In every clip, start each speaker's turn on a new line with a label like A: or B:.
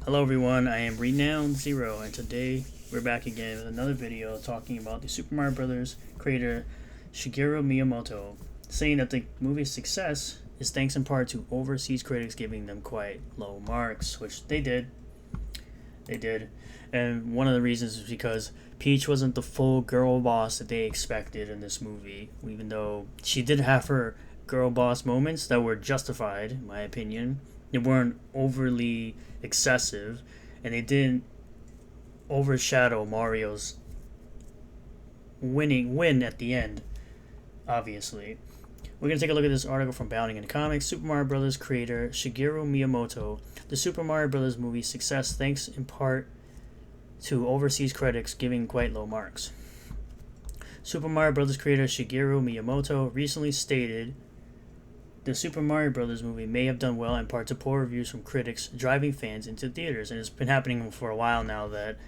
A: Hello everyone, I am Renowned Zero, and today we're back again with another video talking about the Super Mario Bros. Creator Shigeru Miyamoto, saying that the movie's success is thanks in part to overseas critics giving them quite low marks, which they did. And one of the reasons is because Peach wasn't the full girl boss that they expected in this movie, even though she did have her girl boss moments that were justified, in my opinion. They weren't overly excessive, and they didn't overshadow Mario's win at the end, obviously. We're going to take a look at this article from Bounding in Comics. Super Mario Bros. Creator Shigeru Miyamoto. The Super Mario Bros. Movie's success thanks in part to overseas critics giving quite low marks. Super Mario Bros. Creator Shigeru Miyamoto recently stated the Super Mario Bros. Movie may have done well in part to poor reviews from critics, driving fans into theaters. And it's been happening for a while now that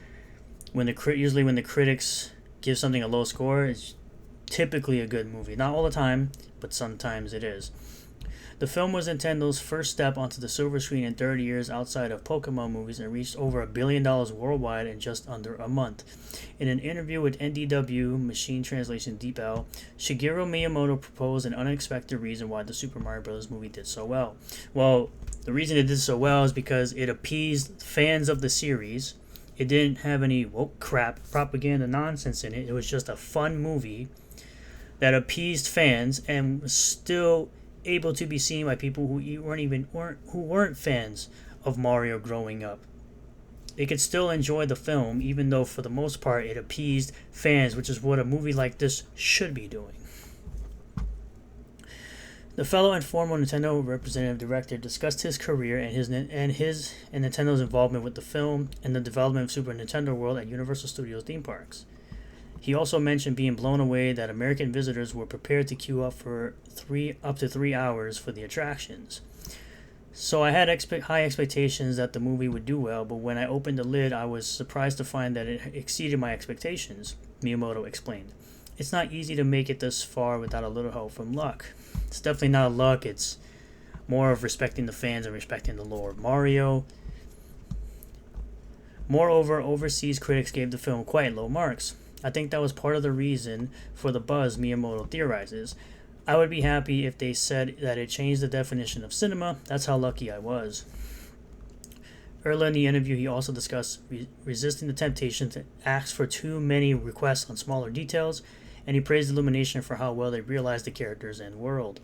A: usually when the critics give something a low score, it's typically a good movie. Not all the time, but sometimes it is. The film was Nintendo's first step onto the silver screen in 30 years outside of Pokemon movies and reached over $1 billion worldwide in just under a month. In an interview with NDW Machine Translation DeepL, Shigeru Miyamoto proposed an unexpected reason why the Super Mario Bros. Movie did so well. Well, the reason it did so well is because it appeased fans of the series. It didn't have any woke crap, propaganda nonsense in it. It was just a fun movie that appeased fans and was still able to be seen by people who weren't fans of Mario growing up. They could still enjoy the film, even though for the most part it appeased fans, which is what a movie like this should be doing. The fellow and former Nintendo representative director discussed his career and Nintendo's involvement with the film and the development of Super Nintendo World at Universal Studios theme parks. He also mentioned being blown away that American visitors were prepared to queue up for up to 3 hours for the attractions. So I had high expectations that the movie would do well, but when I opened the lid, I was surprised to find that it exceeded my expectations, Miyamoto explained. It's not easy to make it this far without a little help from luck. It's definitely not luck, it's more of respecting the fans and respecting the lore of Mario. Moreover, overseas critics gave the film quite low marks. I think that was part of the reason for the buzz, Miyamoto theorizes. I would be happy if they said that it changed the definition of cinema. That's how lucky I was. Earlier in the interview, he also discussed resisting the temptation to ask for too many requests on smaller details, and he praised Illumination for how well they realized the characters and world.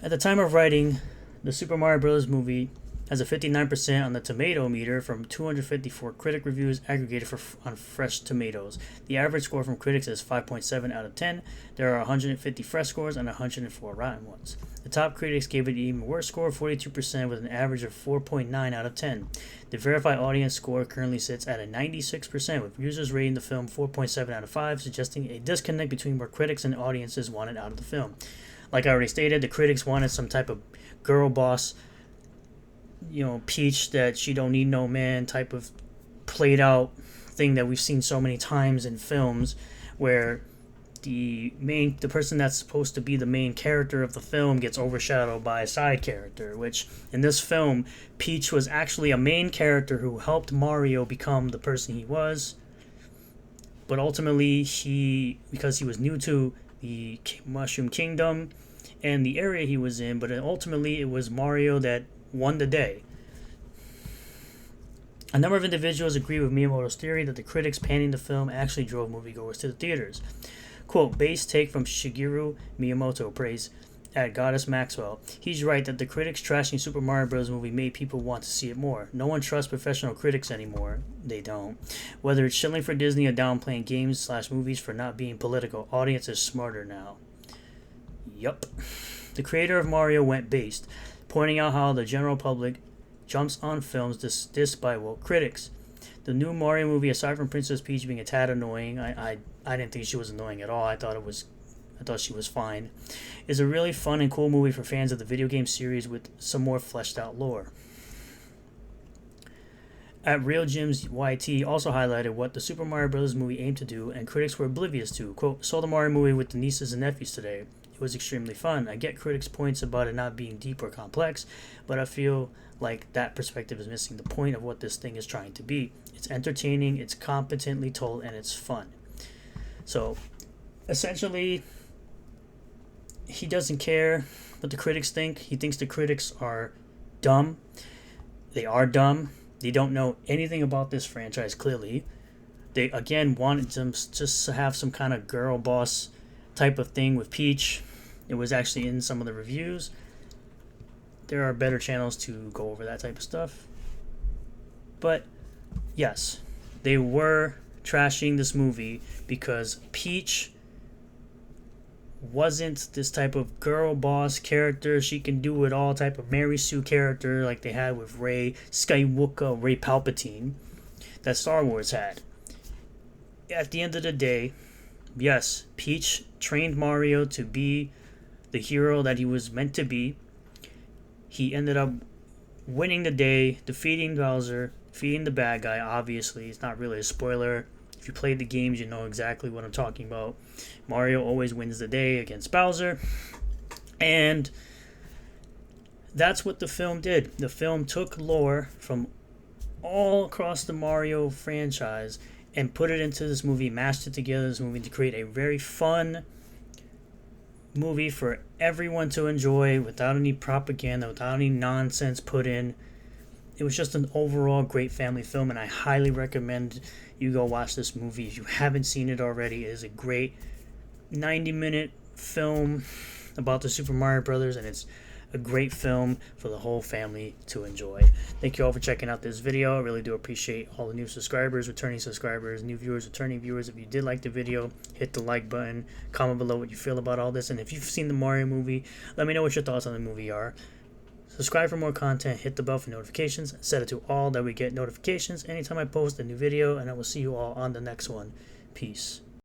A: At the time of writing, the Super Mario Bros. Movie has a 59% on the tomato meter from 254 critic reviews aggregated on Fresh Tomatoes. The average score from critics is 5.7 out of 10. There are 150 fresh scores and 104 rotten ones. The top critics gave it an even worse score, 42%, with an average of 4.9 out of 10. The verified audience score currently sits at a 96%, with users rating the film 4.7 out of 5, suggesting a disconnect between what critics and audiences wanted out of the film. Like I already stated, the critics wanted some type of girl boss, Peach that she don't need no man type of played out thing that we've seen so many times in films, where the person that's supposed to be the main character of the film gets overshadowed by a side character, which in this film, Peach was actually a main character who helped Mario become the person he was, but ultimately because he was new to the Mushroom Kingdom and the area he was in, but ultimately it was Mario that won the day. A number of individuals agree with Miyamoto's theory that the critics panning the film actually drove moviegoers to the theaters. Quote, base take from Shigeru Miyamoto, praise at Goddess Maxwell. He's right that the critics trashing Super Mario Bros. Movie made people want to see it more. No one trusts professional critics anymore. They don't. Whether it's shilling for Disney or downplaying games/movies for not being political, audience is smarter now. Yup. The creator of Mario went based, pointing out how the general public jumps on films dissed by woke critics. The new Mario movie, aside from Princess Peach being a tad annoying, I didn't think she was annoying at all. I thought she was fine, is a really fun and cool movie for fans of the video game series with some more fleshed out lore. At Real Jim's YT also highlighted what the Super Mario Bros. Movie aimed to do and critics were oblivious to. Quote, saw the Mario movie with the nieces and nephews today. It was extremely fun. I get critics' points about it not being deep or complex, but I feel like that perspective is missing the point of what this thing is trying to be. It's entertaining, it's competently told, and it's fun. So, essentially, he doesn't care what the critics think. He thinks the critics are dumb. They are dumb. They don't know anything about this franchise, clearly. They, again, wanted them just to have some kind of girl boss type of thing with Peach. It was actually in some of the reviews. There are better channels to go over that type of stuff. But, yes, they were trashing this movie because Peach wasn't this type of girl boss character. She can do it all type of Mary Sue character like they had with Rey Skywalker, Rey Palpatine, that Star Wars had. At the end of the day, yes, Peach trained Mario to be the hero that he was meant to be. He ended up winning the day, defeating Bowser, defeating the bad guy. Obviously, it's not really a spoiler. If you played the games, you know exactly what I'm talking about. Mario always wins the day against Bowser. And that's what the film did. The film took lore from all across the Mario franchise and put it into this movie, mashed it together in this movie to create a very fun movie for everyone to enjoy without any propaganda, without any nonsense put in. It was just an overall great family film, and I highly recommend you go watch this movie. If you haven't seen it already, it is a great 90-minute film about the Super Mario Brothers, and it's a great film for the whole family to enjoy. Thank you all for checking out this video. I really do appreciate all the new subscribers, returning subscribers, new viewers, returning viewers. If you did like the video, hit the like button, comment below what you feel about all this, and if you've seen the Mario movie, let me know what your thoughts on the movie are. Subscribe for more content, hit the bell for notifications, set it to all that we get notifications anytime I post a new video, and I will see you all on the next one. Peace.